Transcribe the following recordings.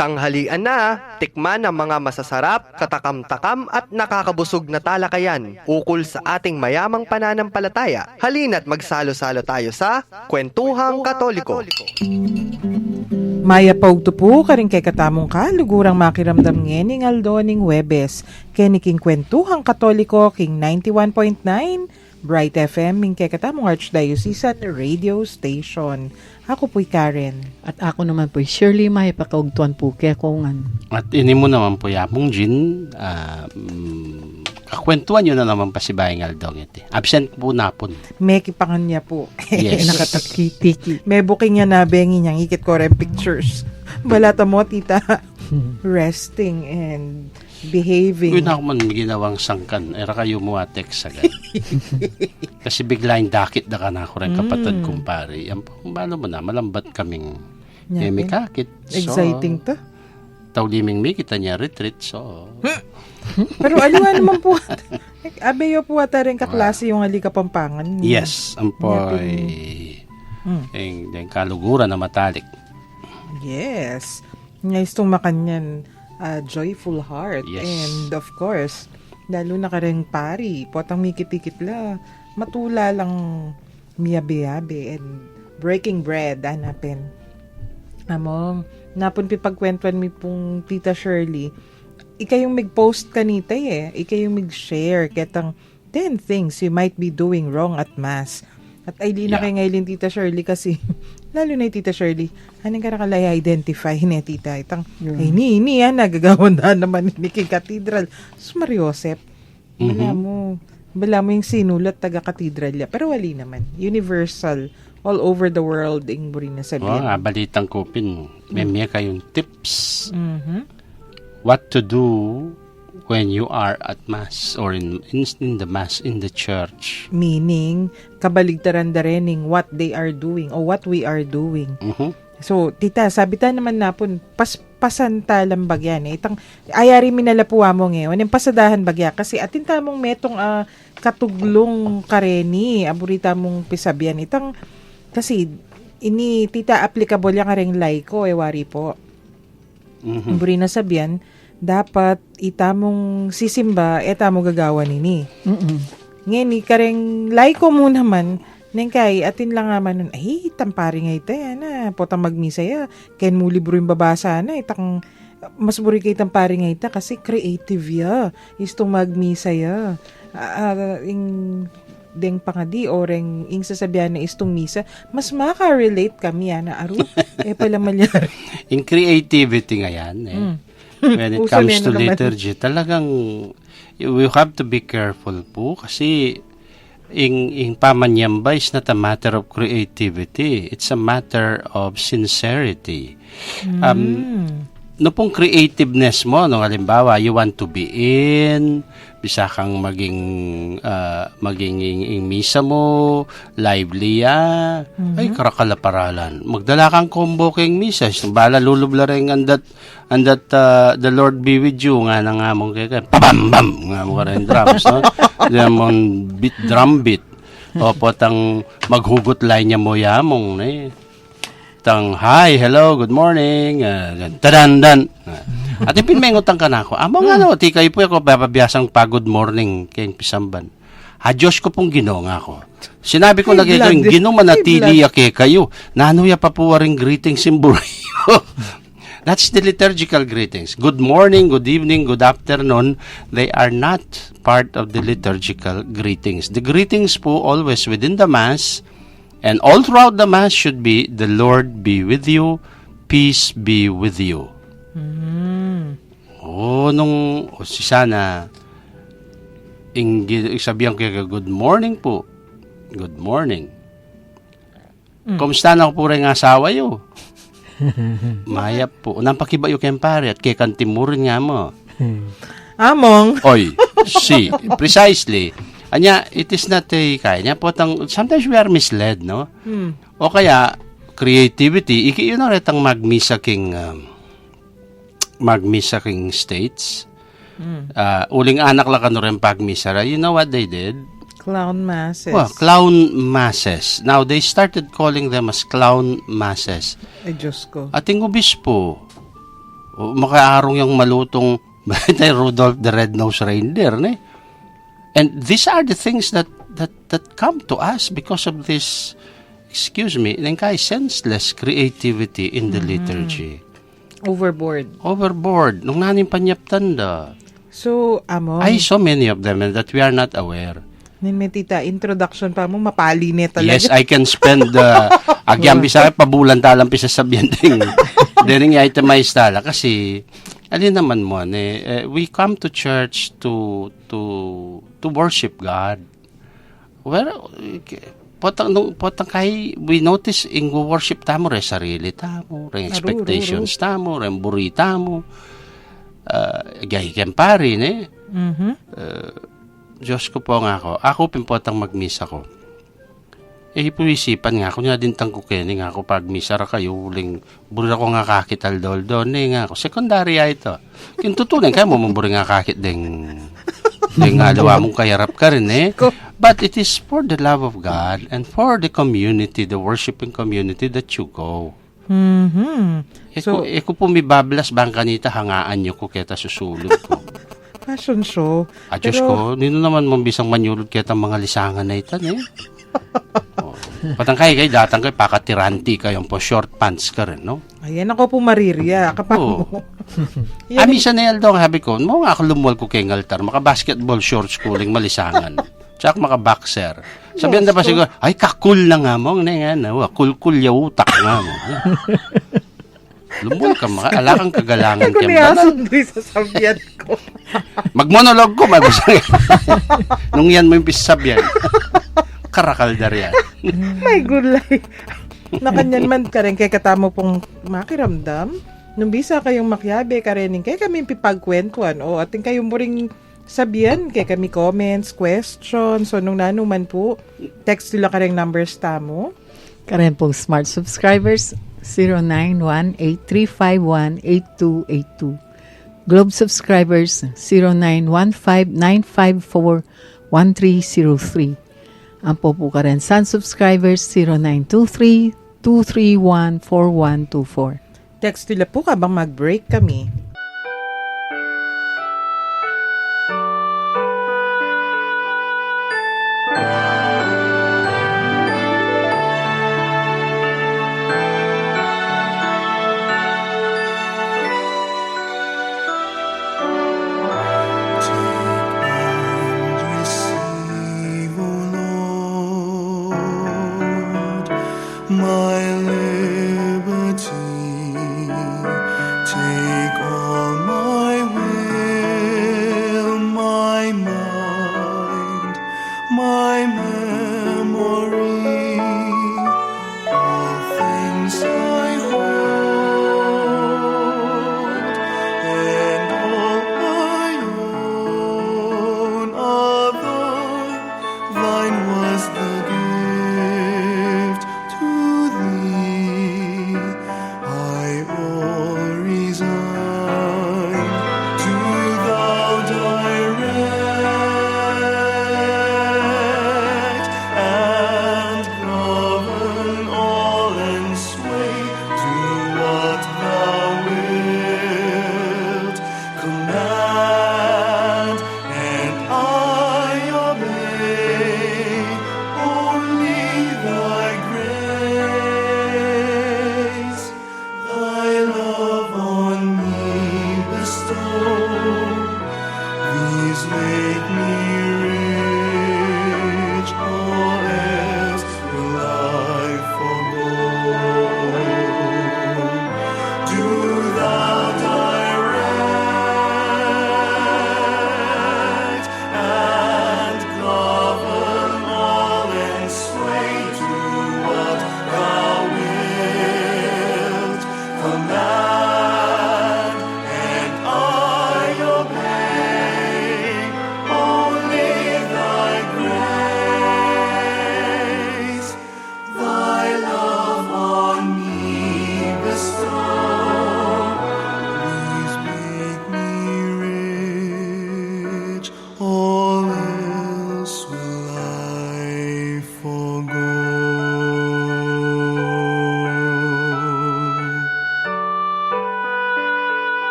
Tanghalian na, tikman ang mga masasarap, katakam-takam at nakakabusog na talakayan ukol sa ating mayamang pananampalataya. Halina't magsalo-salo tayo sa Kwentuhang Katoliko. Maya paugtupo karing kay katamong ka, lugurang makiramdam ngening aldoning Webes. Keniking Kwentuhang Katoliko, King 91.9, Bright FM, ming kay katamong Archdiocesan Radio Station. Ako po'y Karen. At ako naman po'y Shirley, may pakaugtuan po kaya kongan. At ini mo naman po yapong Jean, kakwentuhan nyo na naman pa si Bayang Aldong iti. Absent po napon. May kipangan niya po. Yes. Nakatakitiki. May booking niya na bengi niyang ikit ko rin pictures. Balata mo, tita. Resting and behaving. Uy na ako man ginawang sangkan. Era kayo mo text agad. Kasi bigla yung dakit na ka na ako rin kapatid kumpare. Yan po, balo mo na, malambat kaming may kakit. So, exciting to. Tauliming may kita niya retreat. So, pero aliwa naman po. Abeyo po ata rin kaklase yung halika pampangan. yes, ang po yung kaluguran na matalik. Yes. Ngayos itong makanyan, joyful heart. Yes. And of course, lalo na ka rin pari. Potang mikit-ikit la. Matula lang miyabe-yabe and breaking bread. Hanapin. Among, napon pipagkwentuan mi pong Tita Shirley. Ika yung mag-post kanita Ika yung mag-share ketang 10 things you might be doing wrong at Mass. At ay di na kayo ngayon Tita Shirley kasi lalo na yung Tita Shirley, anong karakalaya identify niya Tita? Itang, ay ni nagagawan na naman ni King Cathedral. Sus Mariosep, bala mo yung sinulat taga-cathedral niya. Pero wali naman. Universal. All over the world, ing buri na sabihin. Balitang kupin. May kayong tips. What to do when you are at Mass or in the Mass in the church. Meaning, kabaligtaran da rening what they are doing or what we are doing. So, tita, sabi ta naman napon, pasanta lang bagyan. Itang, ayari minalapuwa mo ngayon, yung pasadahan bagya. Kasi atin tamong metong katuglong kareni, aburita mong pisabyan. Itang, kasi, ini, tita, applicable yung kareng laiko, wari po. Buri na sabihan, dapat itamong sisimba, etamo gagawa nini. Ngayon, kareng laiko mo naman, neng kay, atin lang naman nun, ay, tampari nga ito, yan potang magmisa ya, ken mo libro yung babasa na, itang, mas buri kay tampari nga ito, kasi creative ya, istong magmisa ya, deng pangadi, oreng, ing sasabihan na istong misa, mas maka-relate kami, na aro, pala malyari. In creativity nga yan, when it comes to liturgy, talagang, we have to be careful po, kasi, in pamanyamba is not a matter of creativity. It's a matter of sincerity. No pong creativeness mo, no, halimbawa, you want to be in, bisa kang maging misa mo, lively ay karakalaparalan. Magdala kang combo keng misa, bala lulubla rin andat the Lord be with you nga na nga mong kaya pabam-bam nga mo ka rin drums, no? Diyan beat, drum beat. O po tang maghugot line niya mo yamong, tang hi, hello, good morning, tadandan. At ipinmengotan ka na ako. Amang ti kayo po ako bababiyasang pagod morning kayong pisamban. Diyos ko pong ginonga ko. Sinabi ko lagi kayong ginomanatili kayo. Nanuya pa po waring greetings in Burayo. That's the liturgical greetings. Good morning, good evening, good afternoon. They are not part of the liturgical greetings. The greetings po always within the Mass and all throughout the Mass should be, the Lord be with you, peace be with you. Si Sana, sabihan ko good morning po. Good morning. Kumusta na po rin ang asawa yo? Mayap po. Unang pakibayo kayong pare at kay kantimurin nga mo. Among. Oy, see, precisely. Anya, it is not kaya po sometimes we are misled, no? O kaya, creativity, yun na rin magmisa king states. Uling anak lang ka rin pagmisa. You know what they did? Clown masses. Well, clown masses. Now, they started calling them as clown masses. Ay, Diyos ko. Ating obispo, makaarong yung malutong Rudolph the Red-Nosed Reindeer, ne? And these are the things that come to us because of this, excuse me, senseless creativity in the liturgy. Overboard. Nung nanin panyaptanda. So, amo. Ay, so many of them and that we are not aware. May tita, introduction pa mo, mapalinit talaga. Yes, I can spend agyang bisa pabulan talang pisasabihan din itemize tala kasi alin naman mo we come to church to worship God. Well, potang kay we notice in worship tamo re sarili tamo, re expectations tamo, re buri tamo. Gay kempari ne. Diyos ko po nga ako pimpotang magmisa ko. Ipuisipan nga ako niya din tangkukeni nga ako pag misa ra kayo uling buri ako nga kakital doldon nga ako. Secondary ito. Yung tutunan kaya mo mamburi nga kakit ding nga dawa mong kayarap ka rin But it is for the love of God and for the community, the worshiping community that you go. So, Eko po may bablas bang kanita hangaan nyo ko keta susulod ko. Fashion show. Diyos ko, nino naman mambisang manyulod keta mga lisangan na itan Patang kayo datang kayo pakatiranti kayong po short pants ka rin, no? Ayan ako po mariria kapag mo. Amisa na yaldong habi ko, mo nga ako lumuwal ko kay ngaltar, maka basketball shorts kuling malisangan. Tsaka maka boxer. Sabihan na pa siguro, ay kakul na nga mo, kul-kul ya utak nga mo. Lumul ka, alakang kagalangan Ako niyasan doon sa sabihan ko. Magmonolog ko, mabusang. Nung yan mo yung pisabyan. Karakaldar yan. May gulay. Nakanyan man ka rin kay katamo pong makiramdam. Nung bisa kayong makyabe ka rin, kay kami pipagkwentuan. O ating kayong muring sabihan, kay kami comments, questions. So nung nanuman po, text nila ka rin numbers tamo. Karen pong smart subscribers, 0918-351-8282. Globe subscribers, 0915-954-1303. Ang Popukaran Sun subscribers, 0923-231-4124. Text nila po kabang mag-break kami. My liberty, take all.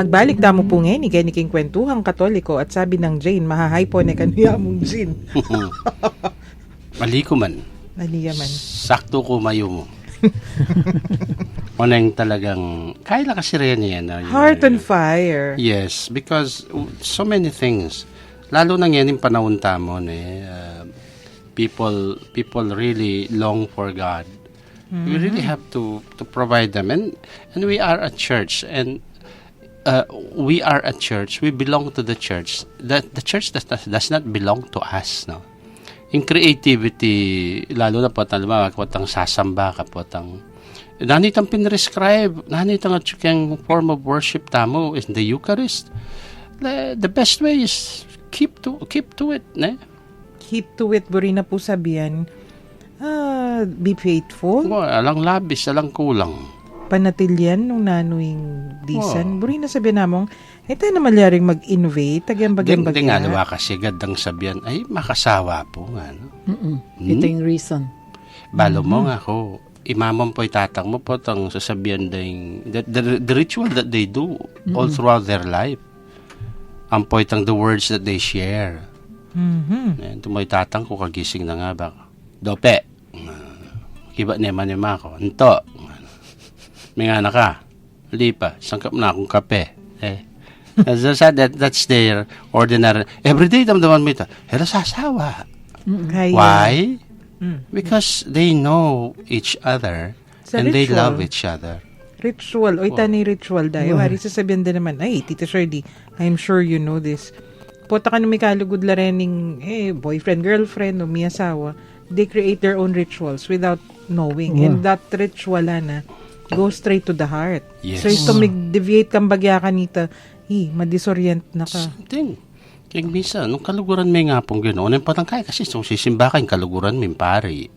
Magbalik damo po ngayon, kay kwentuhang Katoliko at sabi ng Jane, mahahay po na kanuya mong Jane. Mali ko man. Naliyaman. Sakto ko mayo mo. Unang talagang, kaya lang kasi rin yan. Heart on fire. Yes, because so many things. Lalo na yan yung panahon tamon people really long for God. We really have to provide them, and we are a church, and we are a church. We belong to the church. The church does not belong to us, no. In creativity, lalo na po potang sasamba ka potang nanitang pinrescribe, nanitang at yung form of worship tamo is the Eucharist. The best way is keep to it, ne? Keep to it, buri na po sabihan. Be faithful. Alang labis, alang kulang. Panatilyan nung nanuing disan. Buri na sabihan namong, ito na malyaring mag-innovate, tagyang-bagyan. Hindi nga nawa kasi gadang sabihan, ay makasawa po nga, no? Ito yung reason. Balo mo nga ako, imamon po itatang mo po itong sasabihan the ritual that they do all throughout their life. Ang po itang the words that they share. Ito mo itatang ko kagising na nga ba? Dope. Kiba naman yung ako. Ito. May nga na ka. Lipa. Sangkap na akong kape. That's their ordinary. Everyday damdaman mo ito. Pero sasawa. Why? Because they know each other and they love each other. Ritual. O itani ritual dahil. Wari sasabihan din naman, ay, Tita Shirley, I'm sure you know this. Pota ka na may kalugod la rening, boyfriend, girlfriend, o may asawa. They create their own rituals without knowing. And that ritual na goes straight to the heart. Yes. So ito mag-deviate kang bagya ka nita, madisorient na ka. Something. Kaya misa, nung kaluguran may nga pong gano'n, yung patang kaya kasi itong sisimba ka, yung kaluguran mo yung pari.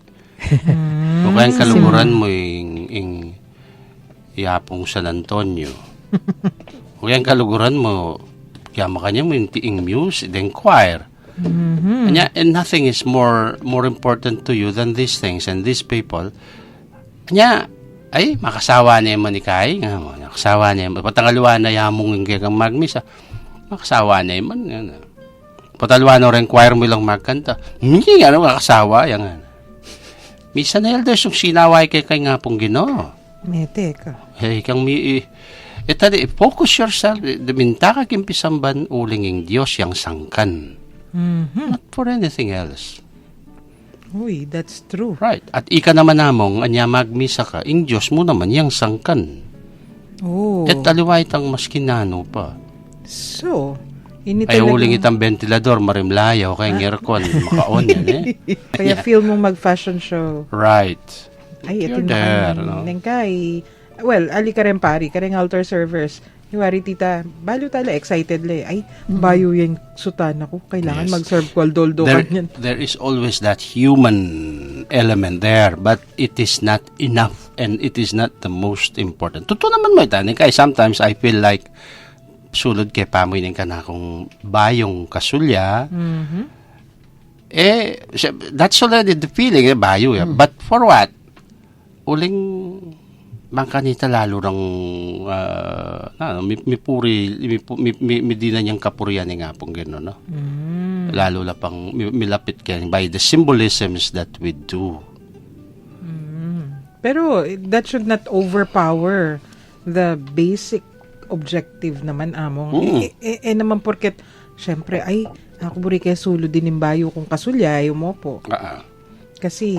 O kaya yung kaluguran mo yung iapong San Antonio. O kaya yung kaluguran mo, kaya makanya mo yung tiing music, then choir. And nothing is more important to you than these things and these people. Kanya, ay, makasawa na yung manikay. Makasawa na yung, patangaluan na yamong yung kaya magmisa. Makasawa na yung man. Patalwa na rin choir mo lang magkanta. Hindi nga makasawa. Yan. Misa na elders yung sinaway kay nga pong Ginoo. Mete ka. Kang tadi, focus yourself. Minta ka kimpisamban uling yung Diyos yung sangkan. Not for anything else. Uy, that's true. Right. At ika naman namong, anya magmisa ka, yung Diyos mo naman yung sangkan. Oh. At aliway tang maskinano pa. So, ini ay talagang... uling itang ventilador, marimlayaw, kaya aircon, maka-on yan Kaya feel mong mag-fashion show. Right. Ay, ito You're there, no? Nengkay. Well, ali ka rin pari, ka rin altar servers. Iwari tita, balo tala, excited le. Ay, bayo yung sutana ko. Kailangan mag-serve ko aldoldo kanyan. There is always that human element there, but it is not enough and it is not the most important. Totoo naman mo ito, kaya sometimes I feel like sulod kay pamoy ng kanakong bayong kasulya, that's already the feeling, bayo. But for what? Uling bangkanita lalo ng mi di na niyang kapurian nga pong gano'n, no? Lalo la pang milapit ka by the symbolisms that we do. Pero that should not overpower the basic objective naman among. Naman porket, syempre, ay, ako buri kaya sulo din yung bayo kung kasulya, ayaw mo po. Kasi,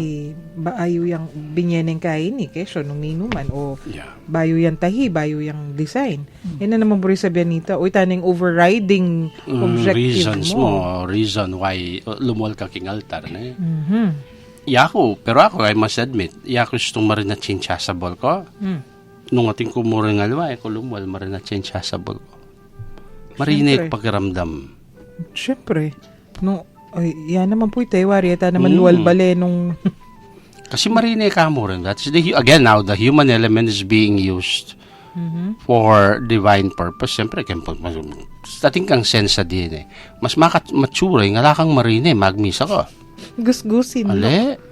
bayo yung binyeneng kain kesyo nung ninuman, o bayo yung tahi, bayo yung design. Na naman buri sabihan nito, o itaning overriding objective reason why lumuwal ka king altar, na pero ako, I must admit, gustong marina chinchasable ko. Nung ating kumuring alwa, ko lumuwal marina chinchasable ko. Marinig pakiramdam. Siyempre. Ay, yan naman po ito. Wari, ito naman luwal bale nung... Kasi marinig ka mo rin. That's again, now, the human element is being used for divine purpose. Siyempre, ating kang sensa din mas mature, nga kang marinig, magmisa ko. Gusgusin. Ale,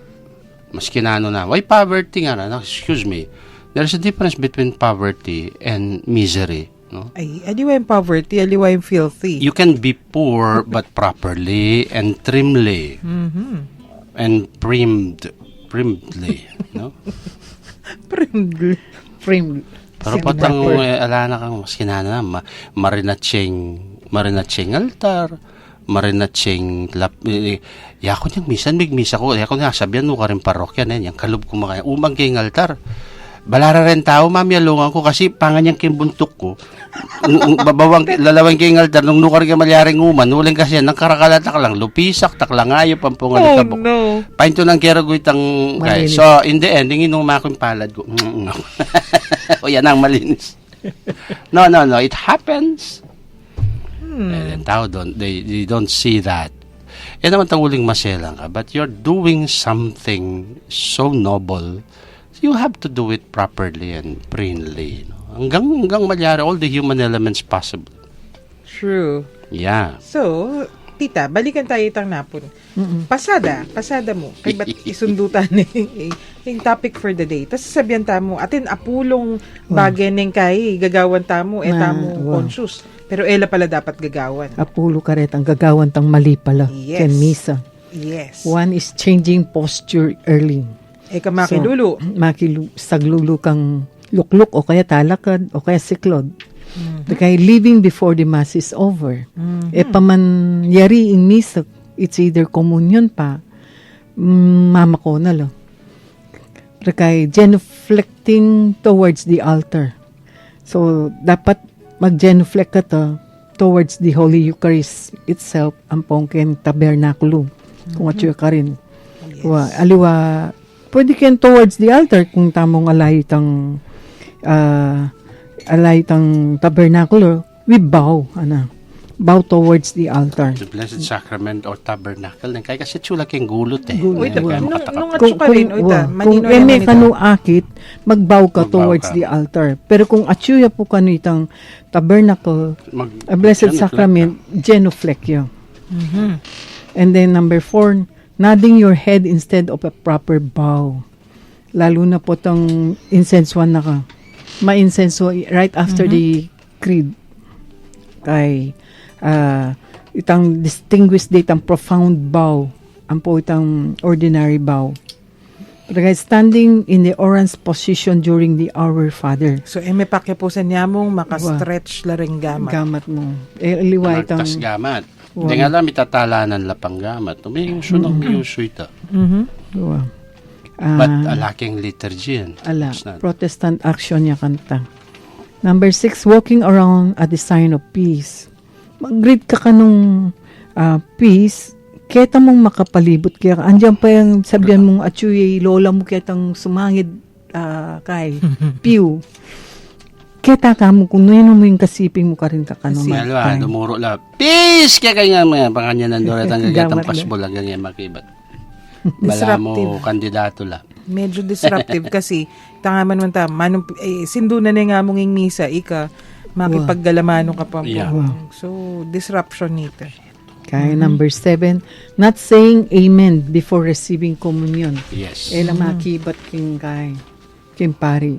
mas kinano na. Why poverty nga na? Excuse me. There's a difference between poverty and misery. No? Ay, aliwa yung poverty, aliwa yung filthy. You can be poor but properly and trimly and primedly, no? Frame. Pero patang alana kang skinana na marinacheng altar, marinacheng yako niyang misan misa ko, yako nga sabihan mo ka rin parokya na yan, kalub ko makaya, umang king altar. Balara rin tao, mamiyalungan ko kasi panganyang kimbuntok ko. Babawang lalawang king altar nung nukar ka malyaring uman, uling kasi yan, nang karakalatak lang, lupisak, taklang ayop, pampungan Oh, no. Painto ng keragoytang guys. So, in the end, ingin nung makong palad ko. O yan ang malinis. No. It happens. And tao they don't see that. Yan naman tanguling maselang ka. But you're doing something so noble. You have to do it properly and plainly. No? Hanggang malyari all the human elements possible. True. Yeah. So, tita, balikan tayo itang napon. Pasada mo. Kay ba't isundutan yung topic for the day. Tapos sabihan tamo, atin apulong bagay ng kay, gagawan tamo, tamo conscious. Pero ela pala dapat gagawan. Apulo ka rin ang gagawan tang mali pala. Yes. Ken misa. Yes. One is changing posture early. Eka makilulu. Saglulu kang lukluk o kaya talakad o kaya siklod. Kaya living before the mass is over. Paman yari in misa, it's either communion pa, mama ko na lo. Kaya genuflecting towards the altar. So, dapat mag-genuflect ka to towards the Holy Eucharist itself, ang pongken tabernakulo. Kung atyo ka rin. Yes. Aliwa, pwede ken towards the altar kung tamong alay tang tabernacle, we bow towards the altar. The Blessed Sacrament or Tabernacle. Kaya kasi tsula keng gulot eh. Uy, Kaya nung makatakap. atso ka rin, Kung eme kanu akit, magbow ka towards the altar. Pero kung atsuya po kanu itang tabernacle, a Blessed Sacrament, genuflect yun. And then number 4, nodding your head instead of a proper bow. Lalo na po tong incense one na ka. Ma-incense right after the creed. Kay itang distinguished date ang profound bow. Ang po itang ordinary bow. Kaya standing in the orange position during the Our Father. So, eme pakipusan niya mong makastretch laring gamat. Gamat mo. Liwa itang... Magtas gamat. Hindi nga lang itatalanan lapang gamat. Umiuso ng miuso ito. Wow. But alaking liturgy yan. Ala, It's not. Protestant action niya kanta. Number 6, walking around at the sign of peace. Mag-greet ka kanong peace, keta mong makapalibot kaya andyan pa yung sabihan mong atsuye, lola mo ketang sumangid kay pew. Keta ka mo, kung nino mo yung kasiping mo ka rin ka kanong Malwa, dumuro lang. Peace! Kaya kaya mga panganya nandun at ang gagatang Gamat pasbol hanggang yan makibat. Bala mo Disruptive. kandidato la. Medyo disruptive kasi tangaman man ta sindunan na nga mong ing misa ika makipaggalamano ka pa. Yeah. So disruption nito. Kaya number 7, not saying amen before receiving communion. Yes. Ela makibat king kay king pari.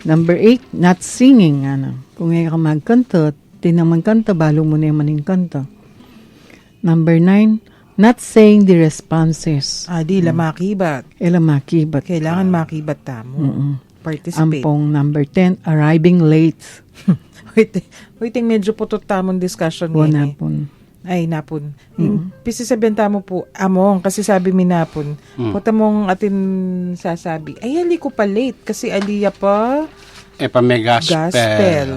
Number 8, not singing. Kung ka magkanta, tinamang kanta, balo mo na yung maning kanta. Number 9, not saying the responses. Di la makibat. Ela makibat. Kailangan makibat tamo. Participate. Ampong number 10, arriving late. Wait, medyo putot tamong discussion Wala ngayon. po. Ay, napon. Pisi sabihan tamo po, among, kasi sabi mi napon, puta mong atin sasabi, ay, ali ko pa late, kasi aliya pa. Pa may gospel. Gospel.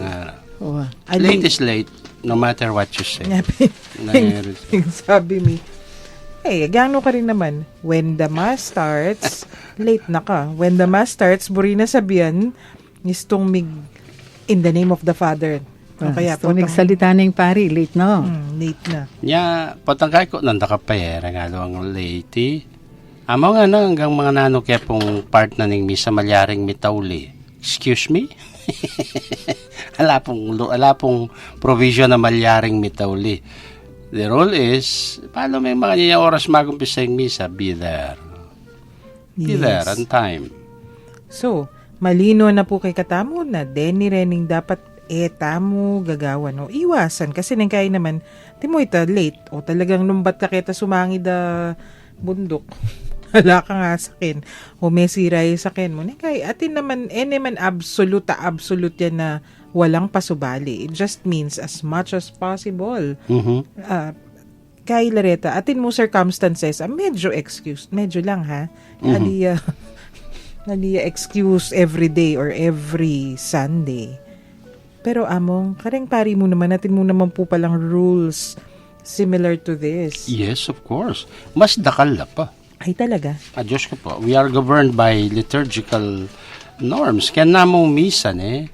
Oh, Late is late, no matter what you say. Sabi mi, gano ka rin naman, when the mass starts, late na ka. When the mass starts, buri na sabihan, nistong mig, in the name of the Father. Kaya so, nagsalita na yung pari, late na. Late na. Nya, patangkay ko, nanda ka pa nga ang late. Amo nga na, hanggang mga nano kaya pong part na ning misa malyaring mitawli. Excuse me? ala pong provision na malyaring mitawli. The rule is, paano may mga niya oras magumpisa yung misa? Be there. Be there on time. So, malino na po kay katamo na Denny Renning dapat tamo gagawa no iwasan kasi nang kaya naman timo ita late o talagang lumbat ka kita sumangi da bundok wala ka nga sakin o may siray sakin mo nang kaya atin naman man absolute yan na walang pasubali. It just means as much as possible. Kay Lareta, atin mo circumstances, medyo lang ha. Naliya excuse every day or every Sunday. Pero among, kareng pari mo naman, natin mo naman po palang rules similar to this. Yes, of course. Mas dakal na pa. Ay talaga? Diyos ko po. We are governed by liturgical norms. Kaya na mo misan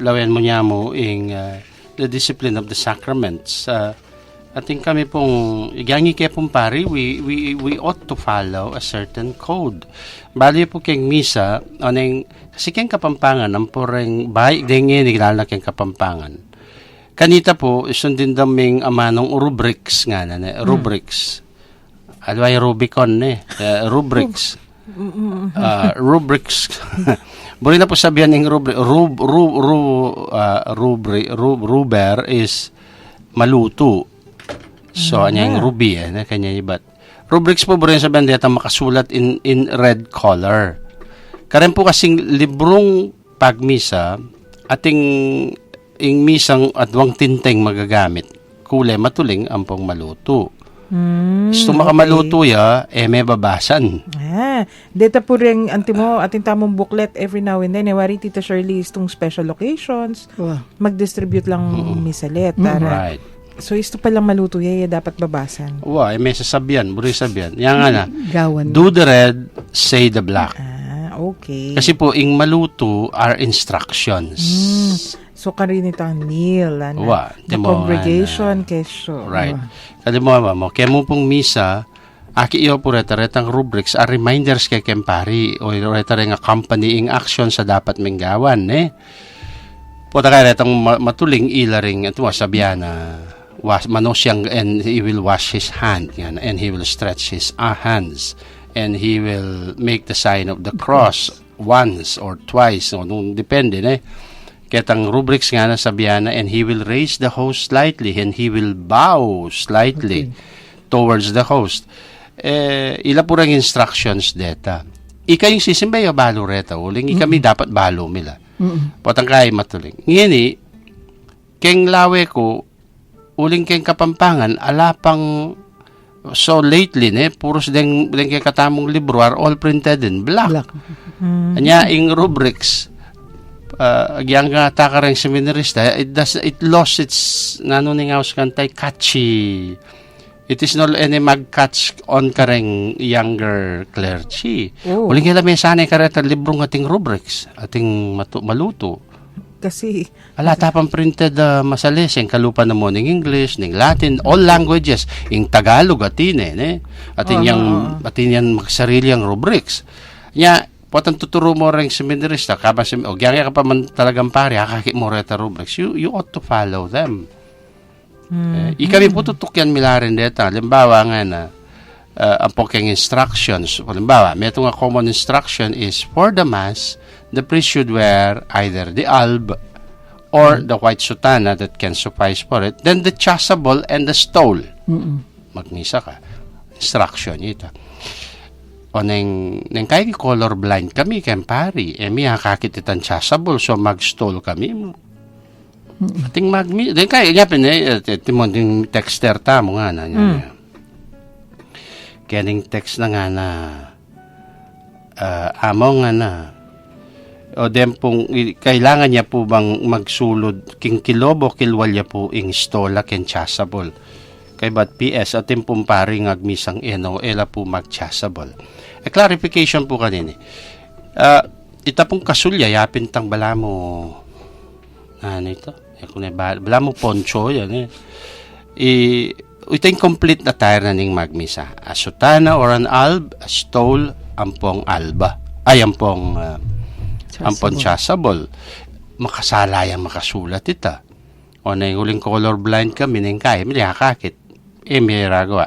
lawen mo niya mo the discipline of the sacraments. Ating kami pong, igangi kaya pong pari, we ought to follow a certain code. Bali po keng misa, kasi keng Kapampangan, ang poreng, dengin, naglalala keng Kapampangan. Kanita po, sundin daming amanong rubrics nga na, rubrics. Alway Rubicon, rubrics. Rubrics. Buli na po sabihan ng ruber is maluto. So, yung ruby, kanya iba't. Rubrics po rin sabihan dito makasulat in red color. Karen po kasing librong pagmisa, ating misang adwang tinteng magagamit. Kulay matuling ampong maluto. Gusto makamaluto ya, may babasan. Dito po rin, ating tamong booklet every now and then. Wari Tita Shirley itong special occasions. Mag-distribute lang misalet. Right. So, isto palang maluto dapat babasan. May sasabihan, buri sabihan. Yan nga na, Gawan. do the red, say the black. Okay. Kasi po, ing maluto are instructions. So, karinitang kneel, the congregation, kesyo. Right. Kasi mo, kaya mo pong misa, aki iyo po retang rubrics are reminders kay kempari o retang accompanying action sa dapat menggawan, Puta kaya retang matuling ilaring at sabihan na manos yang and he will wash his hand and he will stretch his hands and he will make the sign of the cross once or twice depende ketang rubrics nga na sabihan na and he will raise the host slightly and he will bow slightly towards the host ila purang instructions deta ikay yung sisimba yung balo reta uling ikami dapat balo mila potang kaya matuling ngini keng lawe ko uling keng Kapampangan, alapang so lately, puros deng kay katamong libro are all printed in black. Anya, ing rubrics, agyang takareng seminarista, it lost its, nanuningaws kantay, catchy. It is not any mag-catch on kareng younger clergy. Uling kaya may sanay kareta librong ating rubrics, ating maluto. Kasi tapang printed masales yung kalupa na mo ng English, ng Latin, all languages, yung Tagalog atin atin yan magsarili ang rubrics. Nya, potang tuturo mo rin seminarista, gyang ka pa man talagang pare, kakakit mo reta rubrics, you ought to follow them. Ikami po tutukyan milarin deta, limbawa nga na, ang pokeng instructions, limbawa, may itong common instruction is, for the Mass, the priest should wear either the alb or the white sutana that can suffice for it. Then the chasuble and the stole. Magmisa ka. Instruction ito. O neng kaya colorblind kami, kempari. May hakakit itang chasuble, so mag-stole kami. Ating magmisa. Then kaya, yapin timon yung texter tamo nga na. Kaya ning text na nga na amo nga na o dem pong kailangan niya po bang magsulod king kilobo kilwalya po ing stola ken chasuble kay bat PS atin pong paring agmisang ela po magchasuble clarification po kanini ita pong kasulya yapin tang balamo ito balamo poncho yan ito yung complete na tire na ning magmisa a sutana or an alb a stole ampong alba ay ampong ampon chasuble. Makasala yung makasulat ita. O na yung uling colorblind kami, nang kaya, may nakakit. May ragawa.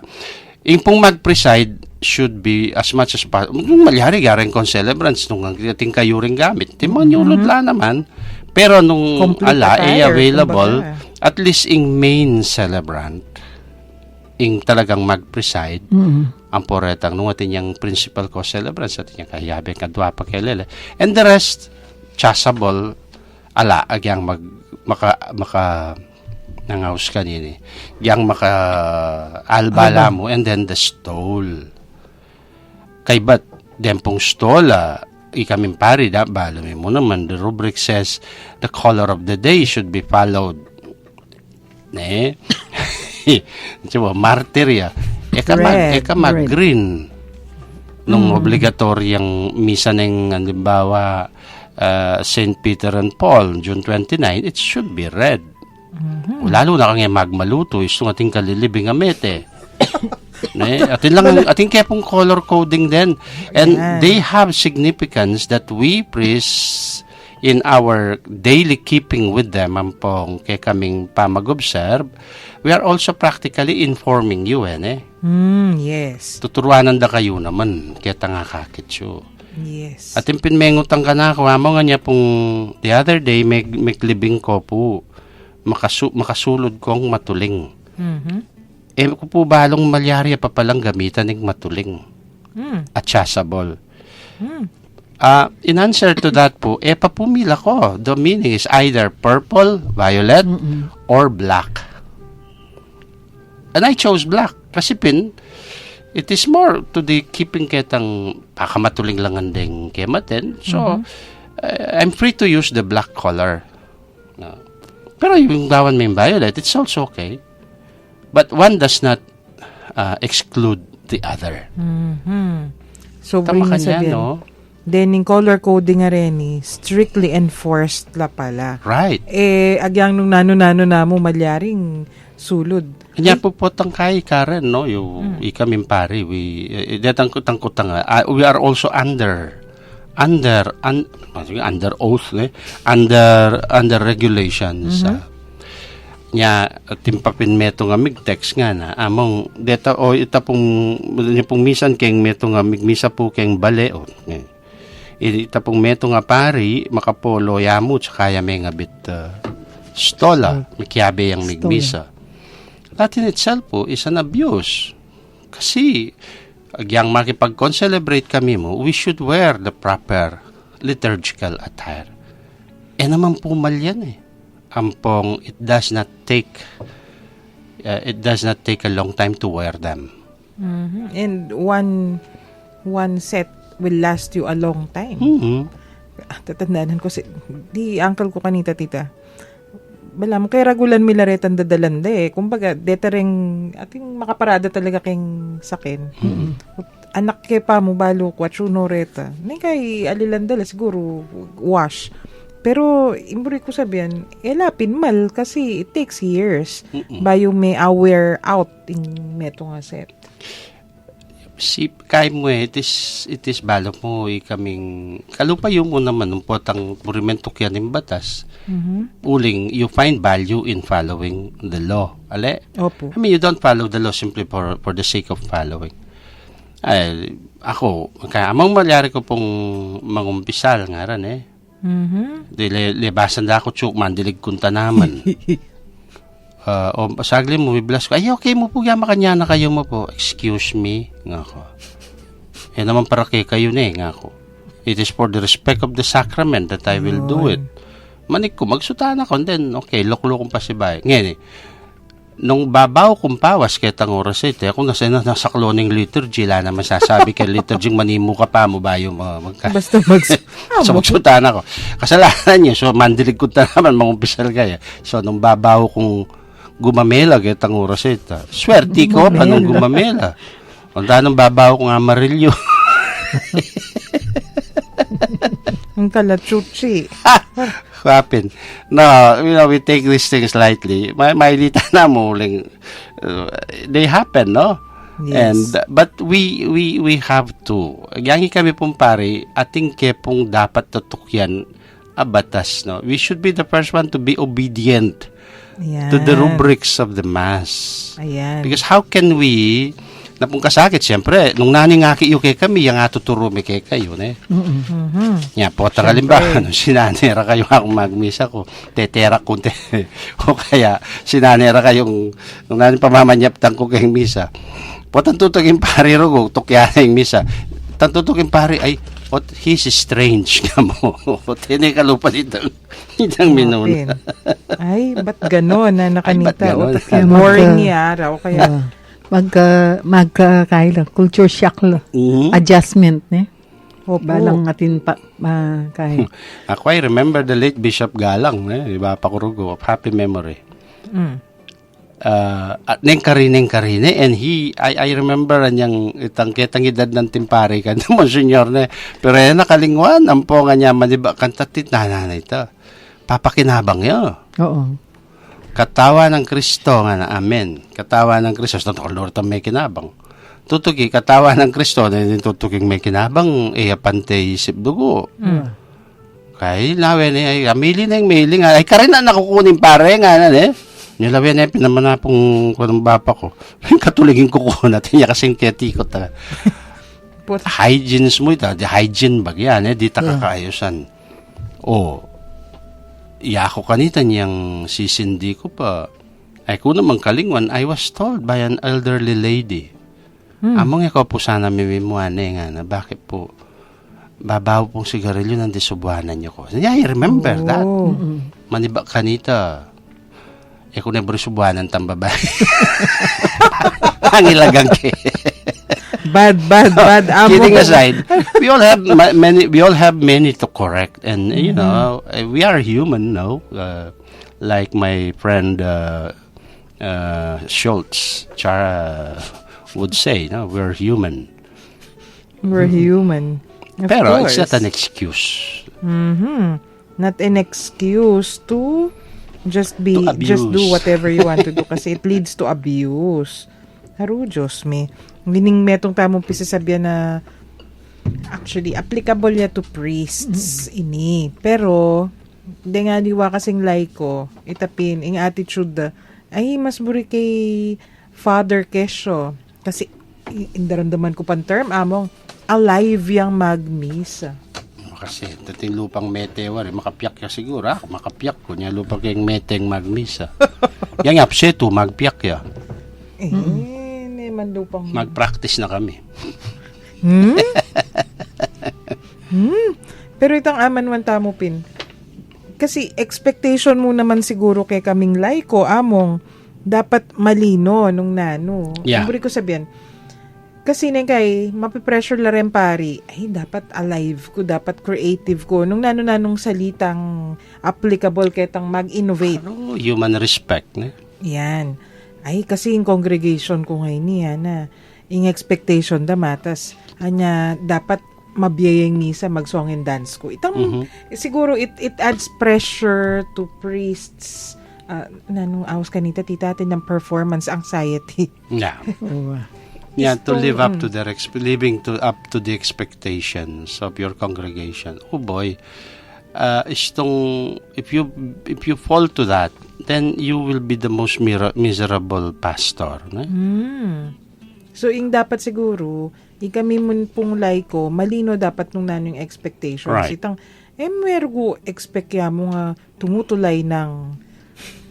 Yung pong mag-preside should be as much as possible. Nung malihari, garing kong celebrants, nung ating kayo rin gamit. Timon yung ludla naman, Pero nung Complete ala ay attire, available, kumbaga. at least ing main celebrant, ing talagang mag-preside, ang poretang nung atin yung principal co-celebrant sa atin yung kahiyabe kadwa pa kelele. And the rest, chasable, ala, agyang maka nangaus kanini. Yang maka albala mo, and then the stole. Kay ba't, dempong stole, ikaming pari, balo mo naman, the rubric says, the color of the day should be followed. Diba, martirya. Eka mag-green. Nung obligatoryang misa ng, halimbawa, St. Peter and Paul, June 29, it should be red. Lalo na kang magmaluto, iso ating kalilibing amete. Ating kaya pong color coding din. And they have significance that we priests in our daily keeping with them, ampong kaya kaming pamag-observe, we are also practically informing you, Yes. Tuturuanan da kayo naman, kaya tanga kakitsyo. Yes. At yung pinmengutang ka na, kuha mo nga niya pong the other day, may klibing ko po, makasulod kong matuling. Kung po balong malyarya pa palang gamitan ng matuling at chasable. In answer to that po, papumila ko. The meaning is either purple, violet, or black. And I chose black. Kasi it is more to the keeping ketang pakamatuling lang andeng kematen. So, I'm free to use the black color. Pero yung dawan may violet, it's also okay. But one does not exclude the other. So, Tama bring ka na niya, sabihin. no? Then, yung color coding nga rin, strictly enforced la pala. Right. Agyang nung nano-nano na mo, malyaring sulod. Kanya po tang kay Karen, no? Yung ikaming pari, we are also under oath, under regulations. Nya timpapin meto nga text nga na among deta o ita pong misan keng meto nga misa po keng bale o ita pong meto nga pari makapolo yamu tsaka may nga bit stola mikiabe yang migmisa. That in itself po is an abuse. Kasi, agyang makipag-concelebrate kami mo, we should wear the proper liturgical attire. Naman po malyan Ampong, it does not take a long time to wear them. And one set will last you a long time. Tatandaan ko di uncle ko kanita tita. Bala mo, kay ragulan milaretan dadalanda Kumbaga, detereng, ating makaparada talaga keng sakin. Anak ke pa mo balo, kwatsuno reta. Nay kay alilandala, siguro, wash. Pero, imburi ko sabihan, lapin mal, kasi it takes years. Bayo may wear out in meto nga set. Kaya mo it is balo mo kaming kalupayo mo naman ng potang burimento kaya ng batas. Uling, you find value in following the law. Ale? Opo. I mean, you don't follow the law simply for the sake of following. Ako, amang malyari ko pong mangumpisal nga ran Libasan da ako tsuk, mandilig kunta naman. O sagli mo, biblas ko, okay mo po, makanya na kayo mo po. Excuse me, nga ko. Naman para kayo nga ko. It is for the respect of the sacrament that I will do it. Manik ko, magsutan ako, then, okay, loklo kong pasibay. Ngayon nung babaw kong pawas kaya tang oras kung nasa kloning liturgy, la na masasabi kay liturgy, manimo ka pa mo ba yung Basta so magsutan ako. Kasalanan niya, so mandilig ko ta naman, mangumpisal kaya. So nung babaw kong gumamela kaya tang oras swerte ko pa nung gumamela. Kung tanong babaw kong amarilyo. Ang kalachuchi. Happen. No, we take these things lightly. Mailita na mo they happen, no? Yes. But we have to. Yangi kami pong pare, ating kepong dapat tutukyan batas, no? We should be the first one to be obedient Ayan. to the rubrics of the Mass. Ayan. Because how can we napong kasakit, siyempre, nung nani nga kayo kay kami, yung nga tuturo mi kay kayo, ne? Nga po, taralimba, nung sinanera kayo akong magmisa ko, tetera ko, o kaya, sinanera kayong, nung nani pamamanyaptan ko kayong misa, po, tantutugin pari rogo, tukya yung misa, tantutugin pari, ay, he's strange ka mo. Tinikalupa itang minuna. Ay, ba't gano'n na nakanita? Ay, ba't Kaya ganon? boring niya araw. Kaya, Magkakaila, culture shock lo. Adjustment, ne? opo. Balang atin pa, kaya. Ako ay remember the late Bishop Galang, di ba, Pakurugo, of happy memory. Neng karine, and I remember niyang itang edad ng timpari kan, Monsignor, ne? Pero yan nakalingwan, ang po nga niya, maniba, kantatit na ito. Papakinabang yun. Oo. Katawa ng Kristo nga na amen. Katawa ng Kristo. Sa Lord may kinabang. Tutugi, katawa ng Kristo na tutuging may kinabang pante isip dugo. Kaya lawe na ay amili na yung mailing. Ay ka rin na nakukunin pare nga na nilawe na yung pinamanapong ng bapa ko. Katuligin ko natin niya kasing tiyatikot na. Hygiene mo ito. Hygiene bag yan. Di takakaayusan. Iyako kanita niyang sisindi ko pa. Ay kung naman kalingwan, I was told by an elderly lady. Among ikaw po sana mimimuane nga na bakit po babaw pong sigarilyo ng disubuanan niyo ko. Yeah, I remember that. Maniba kanita. Kung nebro subuanan tambabay. Ang ilagang ke. Bad. Amo. Kidding aside, we all have many to correct, and you know, we are human, no? Like my friend Schultz, Chara would say, no, we're human. We're human. Of Pero course. it's not an excuse. Not an excuse to just abuse. do whatever you want to do kasi it leads to abuse. Haru, Diyos me. Gining metong tamong pisasabihan na actually applicable ya to priests ini. Pero di nga diwa kasing laiko itapin ing attitude ay mas buri kay Father Kesho kasi indaramdaman ko pan term among alive yang magmisa. Kasi dating lupang meteor, makapiyak ya siguro. Makapiyak ko niya lupang kayong meteng magmisa. Yang apseto, magpiyak ya. Man lupang Mag-practice na kami. Pero itang aman man tamo pin. Kasi expectation mo naman siguro kay kaming laiko among dapat malino nung nano. Yeah. Ang ko sabihan. Kasi nang kay mapipressure la rin pari. Ay dapat alive ko, dapat creative ko. Nung nanong salitang applicable ketang mag-innovate. Human respect, ne? Yan. Ay, kasi yung congregation ko ngayon niya na yung expectation da matas. Anya, dapat mabiyayang misa, mag-song and dance ko. Itang, siguro, it adds pressure to priests. Nanong awas kanita, titatin ng performance anxiety. Yeah. Oo. Yeah, to live up to their up to the expectations of your congregation. Oh boy. If you fall to that, then you will be the most miserable pastor. Ne? So, yung dapat siguro, kami mun pong laiko, malino dapat nung nanong expectations. Right. Itang, mergo expect ya mo nga tumutulay ng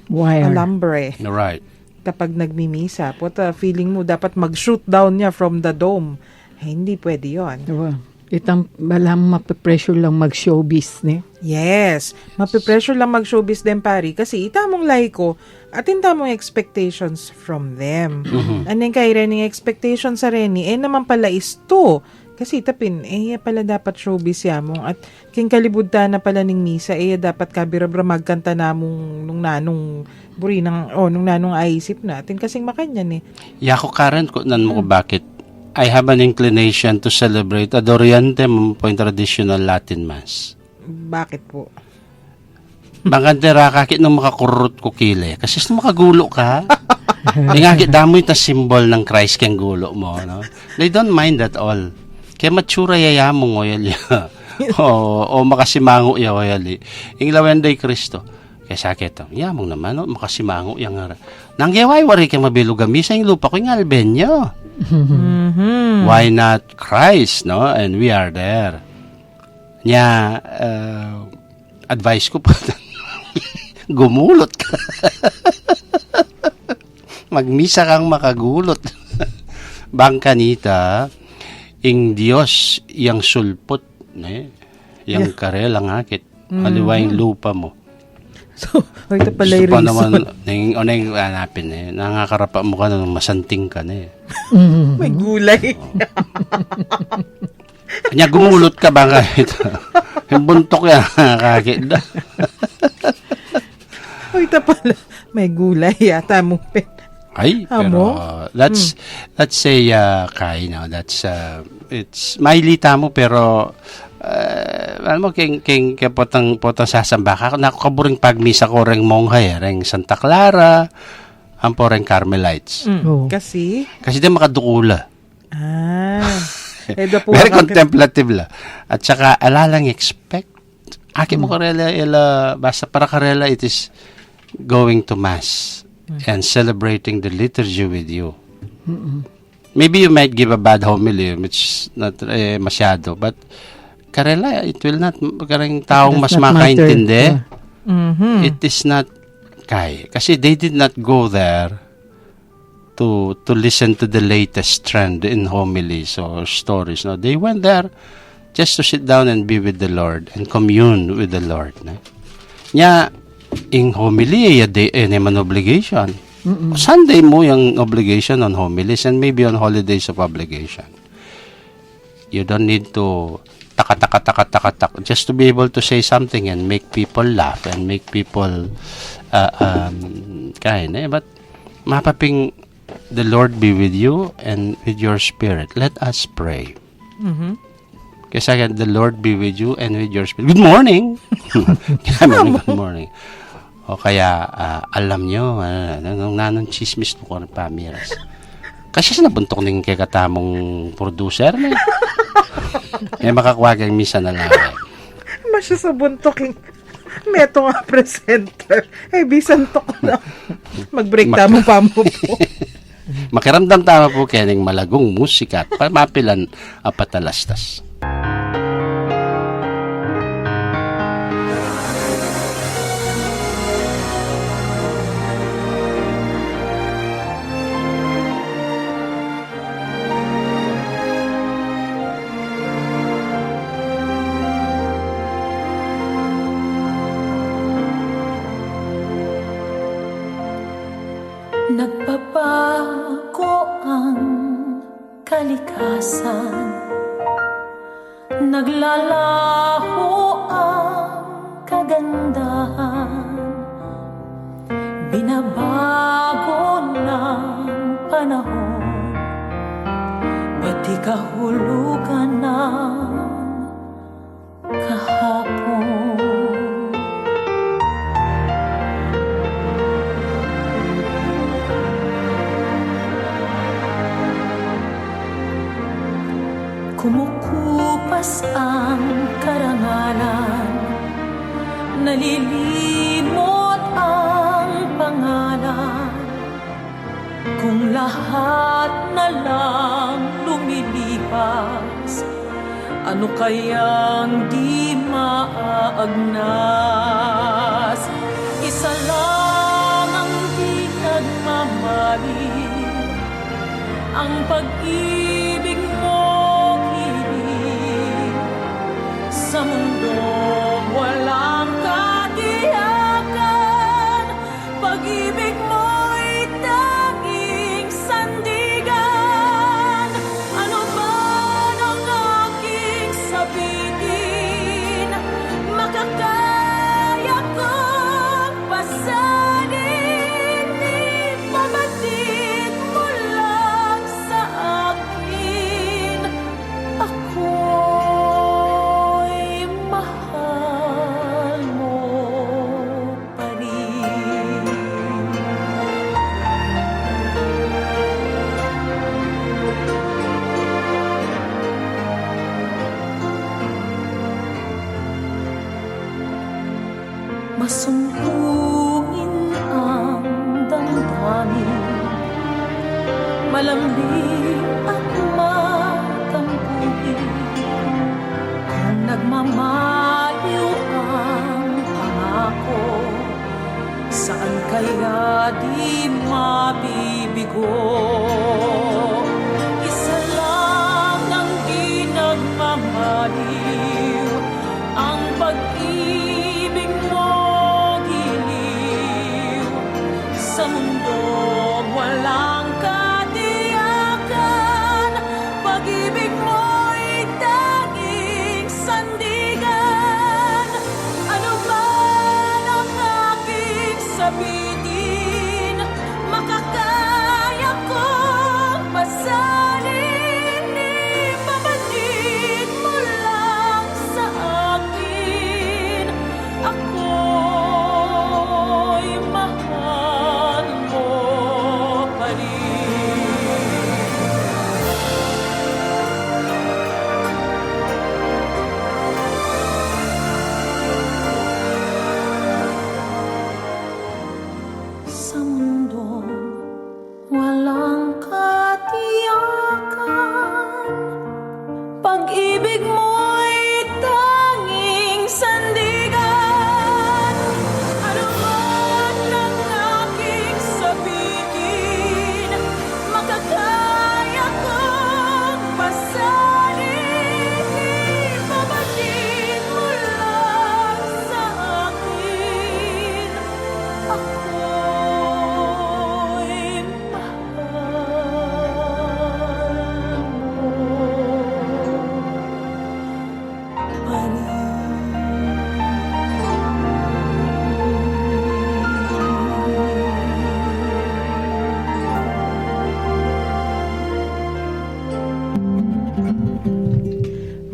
Wire. alambre Right. kapag nagmimisa. Puta, feeling mo dapat mag-shoot down niya from the dome. Ay, hindi pwede yon. Diba? Itang balang mapipressure lang mag-showbiz, ne? Yes. Mapipressure lang mag-showbiz din, pari. Kasi itamong laiko, atin tamong expectations from them. Anong kay Renny expectations sa Renny, naman pala is to. Kasi tapin, pala dapat showbiz yamong. At king kalibudta na pala ning misa, dapat kabirabra magkanta namong nung nanong buri ng, nung nanong aisip natin. Kasing makanyan Yako Karen, nan mo ko bakit I have an inclination to celebrate Adoriante po yung traditional Latin Mass. Bakit po? Magandera kakit nung makakurot ko kile. Kasi nung makagulo ka, ngakit damo yung symbol ng Christ kang gulo mo. No? They don't mind at all. Kaya matsura yaya mo ngoyal ya. o makasimango ya ngoyali. Yung lawenday Kristo. Kaya sakit, yamong naman, makasimango yung nga. Nangyaway, wari kang mabilog gamisa yung lupa ko yung albenyo. Mhm. Why not Christ, no? And we are there. Nya, advice ko pa, gumulot ka. Magmisa kang makagulot. Bangkanita, ing Diyos, yang sulpot, yang karelang akit. Haliwa yung lupa mo. So, ito pala Gusto yung pa reason. naman, oneng hanapin nangakarapa mo ka nung masanting ka na May gulay. Kanya gumulot ka ba kahit? Yung buntok yan, kakit. Ito pala, may gulay yata mo. Ay, Amo? pero let's say Kai, no, that's it's mailita mo pero alam mo king potang sasamba ka nako kaburing pagmisa ko reng monghay reng Santa Clara ang poreng Carmelites. Oh. Kasi, Kasi di makadukula. edo po Very contemplative la. At saka alalang expect. Aki mo karela basta para karela it is going to mass and celebrating the liturgy with you. Maybe you might give a bad homily which not masyado but karela it will not kareng taong mas Does not matter. makaintindi. Mhm. It is not kasi they did not go there to listen to the latest trend in homilies or stories. No, they went there just to sit down and be with the Lord and commune with the Lord. No? Nya, in homily, naman obligation. Sunday mo yung obligation on homilies and maybe on holidays of obligation. You don't need to taka just to be able to say something and make people laugh and make people but mapaping the Lord be with you and with your spirit. Let us pray. Kasi the Lord be with you and with your spirit. Good morning! Good morning. O kaya, alam nyo, nanong chismis ko ng pamiras. Kasi sinabuntok ng kakatamong producer na. May makakuha kang misa na lang. Masya sa buntoking. Meto nga presenter. Bisan to ko na. Mag-break tamo pa mo po. Makiramdam tama po kening malagong musika at mapilan apatalastas. Nagbabago ang kalikasan, naglalaho ang kagandahan, binabago ng panahon, pati kahulugan ng kahapon. Kumukupas ang karangalan, nalilimot ang pangalan. Kung lahat na lang lumilipas, ano kayang di maaagnas? Isa lang ang di nagmamalit, ang pag-ibig mo sa mundo walang katiyakan, pag-ibig mo'y tanging sandigan. Ano man ang aking sabihin, makakaya kong pasanin, ipabatid mo lang sa akin. Ako'y mahal mo pa rin. Masumpungin ang damdamin, malambing at matampuhin. Kung nagmamaliw ang pangako, saan kaya di mabibigo? Isa lang ang di nagmamaliw, ang pag-ibig mo giliw. Sa mundong walang katiyakan, pag-ibig mo'y tanging sandigan. Ano man ang aking sabihin, makakaya kong pasalin. Ibabalik mo lang sa akin, ako'y mahal mo pa rin. Sa mundong walang katiyakan, pag-ibig mo'y tanging sandigan. Ano man ang aking sabihin, makakaya kong pasalin. Ibabalik mo lang sa akin, ako'y mahal mo pa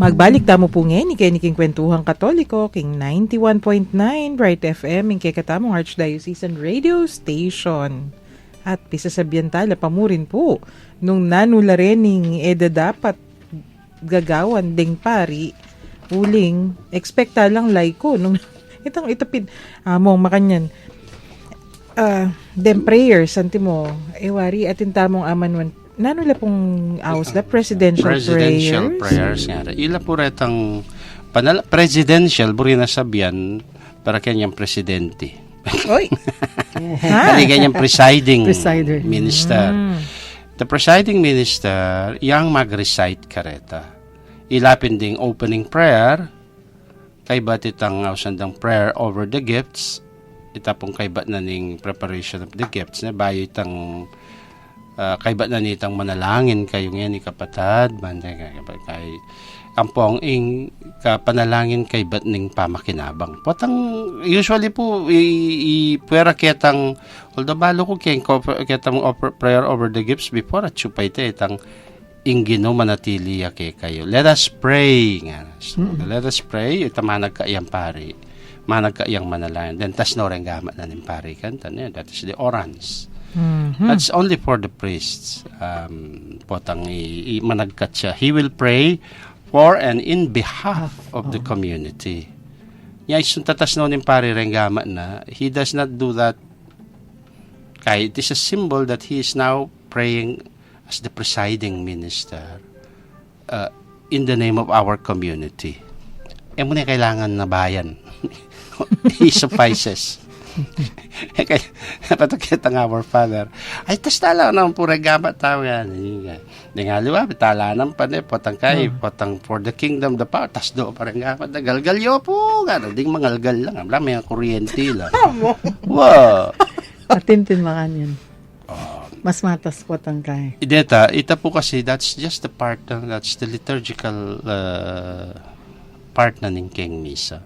Magbalik tamo po ngayon, ikay niking Kwentuhang Katoliko, king 91.9 Bright FM, ing katamong Archdiocesan Radio Station. At pisasabyan tala pamurin po, nung nanularening eda dapat gagawan ding pari, uling, expecta lang laiko, nung itong itapid, mong makanyan, them prayers, santi mo, wari atin tamong amanwan, nanula pong awas da presidential prayers nga. Ila po retang presidential buri na sabyan para kanyang presidente. Oy. Kali kanyang Presider. minister. The presiding minister yang mag-recite kareta. Ilapin ding opening prayer kay batitang ausandang prayer over the gifts. Itapong kay bat na ning preparation of the gifts na bayo itang kay ba na nitang manalangin kayo ngayon ni kapatad kay ampong ing kapanalangin kay bat ning pamakinabang potang usually po puwera ketang although balo ko ketang prayer over the gifts before at supay te itang ingino manatili kayo. Let us pray nga. Let us pray ita managkaiyang pari managkaiyang manalangin then tas no ring gamat na ning pari kan that is the orans. That's only for the priests. Potang managkat siya. He will pray for and in behalf of the community. Niya isun tatas no ning pari renggama na. He does not do that. Kaya it is a symbol that he is now praying as the presiding minister in the name of our community. Muna kailangan na bayan. He suffices. Kaya patukit ang our Father ay tas tala ng pura gabat tao yan di nga liwa tala ng pan potang kay potang for the kingdom the power tas do parang gabat na galgalyo po gano ding mangalgal lang abla may kuryente lang wow Atintin makan yan. Mas matas potang kay ita po kasi that's just the part that's the liturgical part na ning King Misa.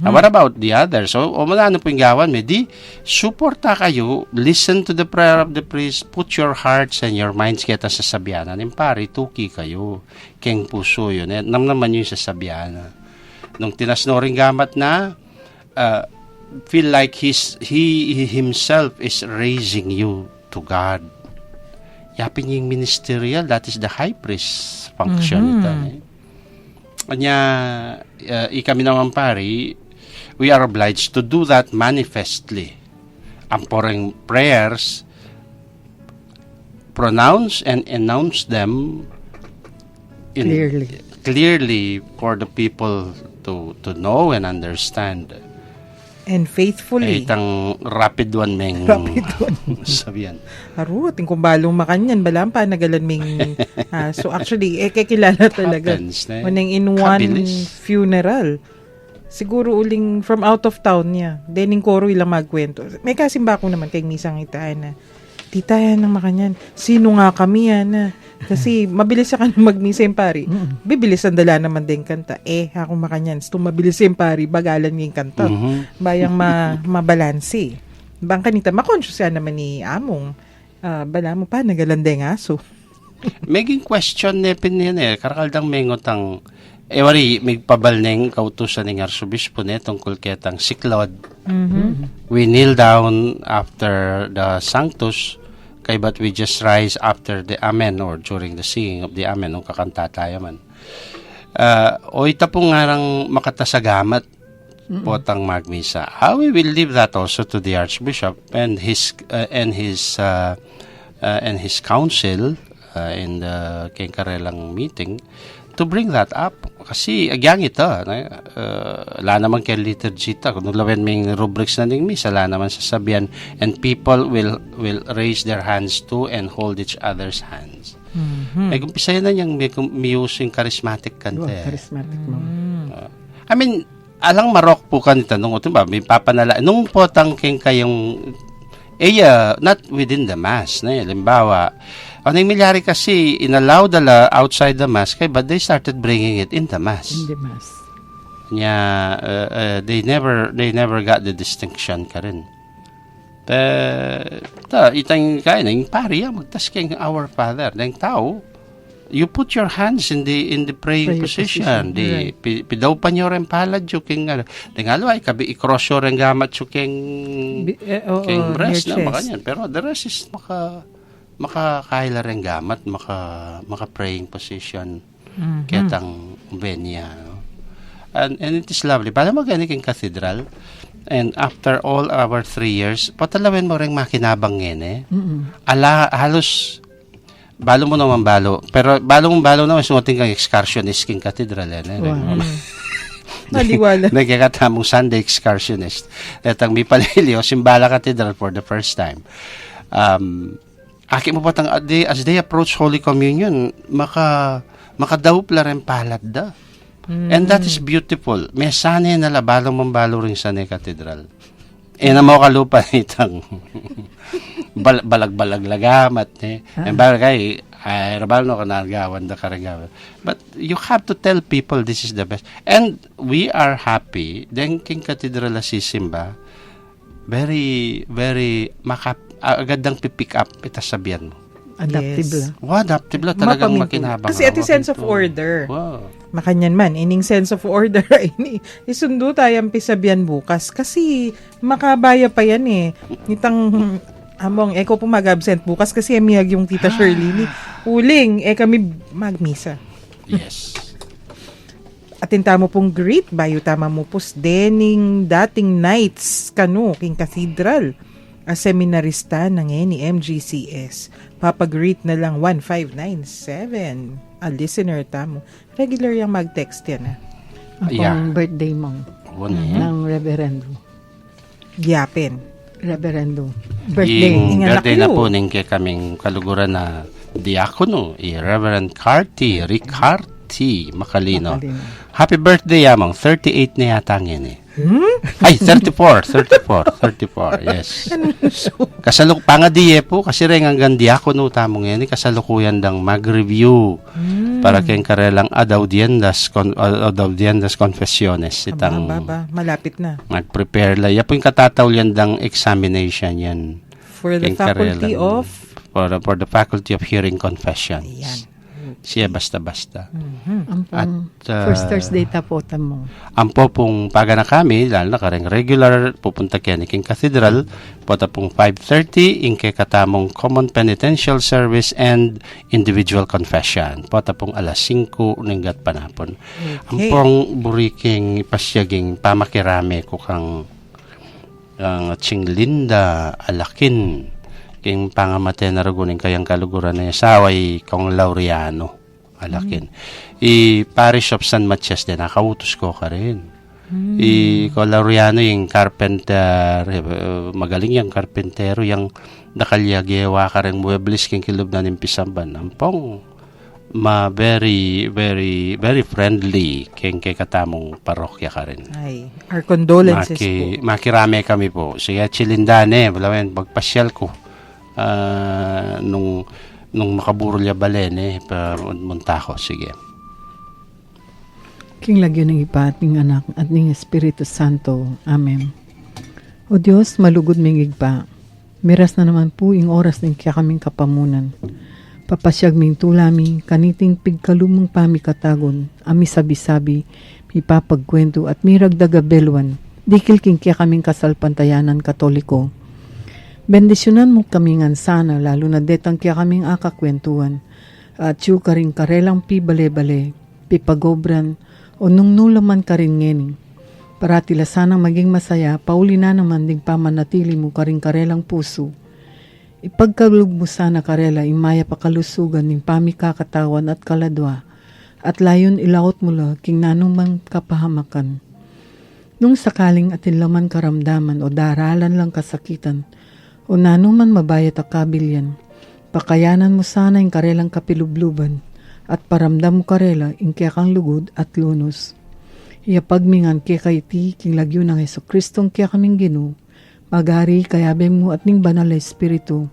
What about the others? So, ano po yung gawan? Di, suporta kayo, listen to the prayer of the priest, put your hearts and your minds kita sa sabianan. Yung pari, tuki kayo. King puso yun. Naman yung sasabianan. Nung tinasnoring gamat na, feel like he himself is raising you to God. Yapin yung ministerial, that is the high priest function. Kanya, kami naman pari, we are obliged to do that manifestly. Ang poreng prayers, pronounce and announce them clearly for the people to know and understand. And faithfully. Itang rapid one meng Rapid one. sabihan. Haro, tingkong balong makanyan, balang pa, nagalan ming, so actually, kakilala talaga. Happens, eh. Unang in one Kabilis. funeral. Siguro uling from out of town niya. Dening koro ilang magkwento. May kasimba ko naman kay misang itaan na, tita yan ang makanyan. Sino nga kami yan na? Kasi mabilis ka na magmisa yung pari. Bibilis ang dala naman din kanta. Ako makanyan. So mabilis yung pari, bagalan yung kanta. Bayang mabalansi. Bang kanita, makonscious yan naman ni Among. Bala mo pa, nagalanda yung aso. Maging question ne pin yan karakaldang mengotang wari may pabalneng kautusan ng Arsobispo ne tungkol ketang siklod. We kneel down after the Sanctus but we just rise after the Amen or during the singing of the Amen nung kakanta tayo man. O ita po ngarang makatasagamat potang magmisa. We will leave that also to the Archbishop and his council in the Kengkarelang meeting to bring that up. Kasi agyang ito, la naman kay liturgy ta, kung nulawen may rubrics na ning misa, la naman sasabihan, and people will raise their hands too and hold each other's hands. Ay kumpisayan na niyang may using charismatic kante. Charismatic mo. I mean, alang marok po kanita nung ito ba, may papanala, nung potang keng kayong not within the mass, na limbawa, ang nangyari kasi, inallow dala outside the mass, but they started bringing it in the mass. In the mass. They never got the distinction ka rin. Itang kaya na, yung pari, magtasking our Father. Dahil tao, you put your hands in the praying position. Di pidaw pa nyo ren palad yung king dahil ay kabi i-cross yung ren gamat yung king breast na makanyan. Pero the rest is makakaila rin gamat, maka-praying position ketang venya. No? And it is lovely. Para maganik yung cathedral, and after all our 3 years, patalawin mo rin makinabang ngayon halos, balo mo naman balo. Pero balo naman, sumating kang excursionist king cathedral. Naliwala. Nagkakatamong Sunday excursionist. Etang may palilio, Simbala Cathedral for the first time. Aki mo patang as they approach Holy Communion, makadawpla rin palad da. And that is beautiful. May sanay na labalo mambalo rin sa katedral. Na mo kalupa itang balag-balag lagamat. And bagay, rabal no ka nagawan da karagawan. But you have to tell people this is the best. And we are happy. Then king Cathedral Sisimba, very, very agad pipick up itasabihan mo. Adaptable. Adaptable talagang makinabang. Kasi at the sense of order. Wow. Makanyan man, ining sense of order ini isundo tayong pisabihan bukas kasi makabaya pa yan nitang among eko po mag-absent bukas kasi amiyag yung tita Shirley ni uling kami magmisa. Yes. Atin tamo pong greet bayo tama mo pos dening dating nights kanu king cathedral a seminarista ng ni MGCS. Papag-greet na lang 1597. A listener tamo. Regular yung mag-text yan Ang birthday mo ng Reverendo. Gyapin. Reverendo. Birthday. Yung birthday na Ingalak po ning kay kaming kaluguran na diakono, Reverend Ricarty Macalino. Happy birthday yamang, 38 na yata ngayon Ay, 34, yes. Pangadiye po, kasi rin hanggang diakono tamong yan, kasalukuyan dang mag-review para kayong karelang adaudiendas confessiones. Itang malapit na. Mag-prepare la. Yan po yung katatawlian dang examination yan. For the faculty of? For the faculty of hearing confessions. Ayan. Siya basta-basta. At first Thursday tapotan mo. Ampo pong paga na kami, lalo na kareng regular, pupunta kaya king cathedral, pota pong 5:30, inke katamong common penitential service and individual confession. Pota pong alas 5, ninggat panapon. Okay. Ampong buriking pasyaging pamakirame ko kang Chinglinda Alakin, king pangamate na ragunin kayang kaluguran na saway kong Laureano alakin. I Parish of San Matias din nakautos ko ka rin. Ko Laureano yung carpenter, magaling yung carpentero yung nakalyagewa ka rin muebles king kilob na nimpisamban. Ampong very very friendly king kay katamong parokya ka rin. Ay, our condolences po. Makirame kami po. Sige, chilindane. Wala yan, magpasyal ko. Nung makaburol ya balen munta ko. Sige. King lagyo ng ipa at ng anak at ng Espiritu Santo. Amen. O Diyos, malugod ming igpa. Miras na naman po yung oras ng kaya kaming kapamunan. Papasyag ming tulami, kaniting pigkalumong pami katagon, ami sabi-sabi, mipapagkwento at miragdagabelwan, dikil king kaya kaming kasalpantayanan katoliko. Bendisyonan mo kaming ansana, lalo na detang kaya kaming akakwentuhan, at siyo ka rin karelang pi bale-bale, pipagobran, o nung nulaman ka rin ngening. Paratila sanang maging masaya, pauli na naman ding pamanatili mo ka rin karelang puso. Ipagkalug mo sana karela, imaya pakalusugan ng pamikakatawan at kaladwa, at layon ilaot mo la king nanumang kapahamakan. Nung sakaling atin laman karamdaman o daralan lang kasakitan, o nanuman mabayat akabilyan, pakayanan mo sana yung karelang kapilubluban, at paramdam mo karela yung kaya kang lugod at lunos. Iapagmingan kaya kay ti king lagyo ng Heso Kristong kaya kaming ginu, magari kayabe mo at ning banal na Espiritu,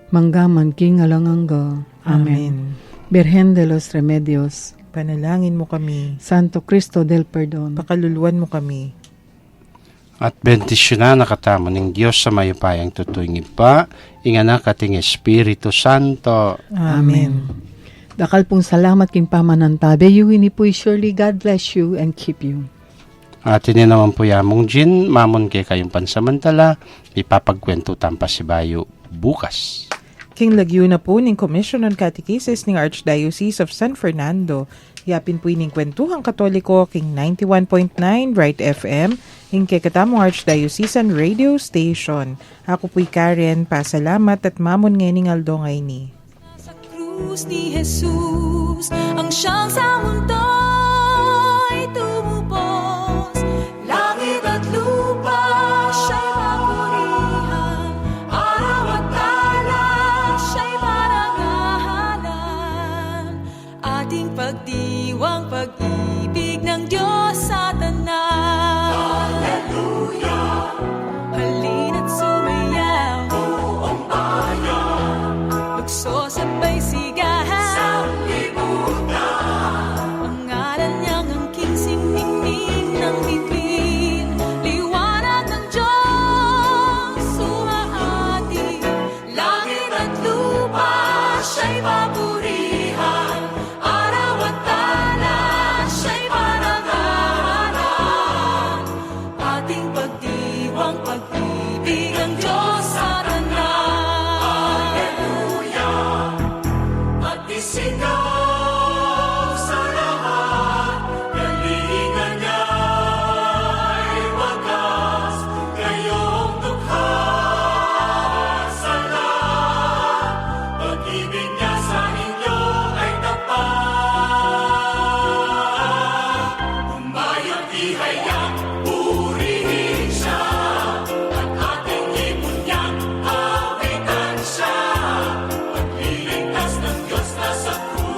manggaman king alangangga. Amen. Birhen de los Remedios, Panalangin mo kami. Santo Cristo del Perdon, Pakaluluan mo kami. At bendisyonan nakatama ng Diyos sa mayupayang tutuingin pa, inganak ating Espiritu Santo. Amen. Dakal pong salamat king pamanantabe, yuwini po surely God bless you and keep you. At ini naman po yamong Jin, mamon kay kayong pansamantala, ipapagkwento tampas si Bayo bukas. King lagyo na po ng Commission on Catechesis ng Archdiocese of San Fernando. Yapin po ining kwentuhang katoliko king 91.9 Bright FM, ing kekatamong Archdiocesan Radio Station. Ako po'y Karen, pasalamat at mamon ngayon aldo ngay ni. Sa krus ni Jesus, ang siyang sa mundo'y tumubos. Langit at lupa, siya'y papurihan. Araw at tala, siya'y parangalan. Ating pagdiwang pag-ibig ng Diyos sa tanan. Hallelujah! Halina't sumayaw, buong bayan. Lukso sabay sigahan sa libutan. Ang ngalan niyang angking singning ng bituin. Liwanag ng Diyos, sumahati. Langit at lupa, siya'y papurihan. Araw at tala, siya'y parangalan. Ating pagdiwang pag-ibig ang Diyos sa tanan. Pagdisinaw sa lahat, galingan niya'y wagas, kayong dukha sa lahat, pag-ibig niya sa inyo ay tapat. Umayong ihayag, purihin siya, at ating imunyang awitan siya. Pagliligtas ng Diyos na sa krus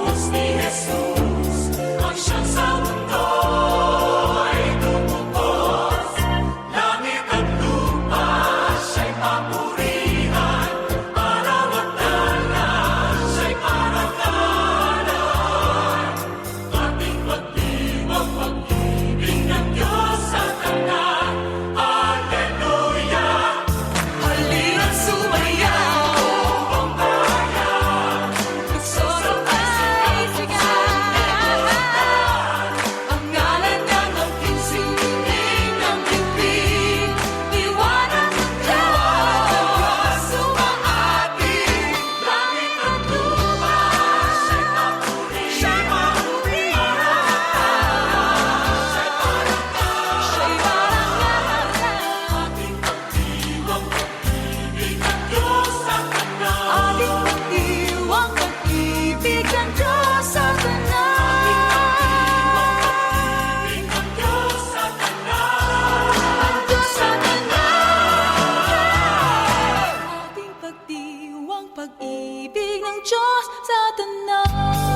pag-ibig ng Diyos sa tanan.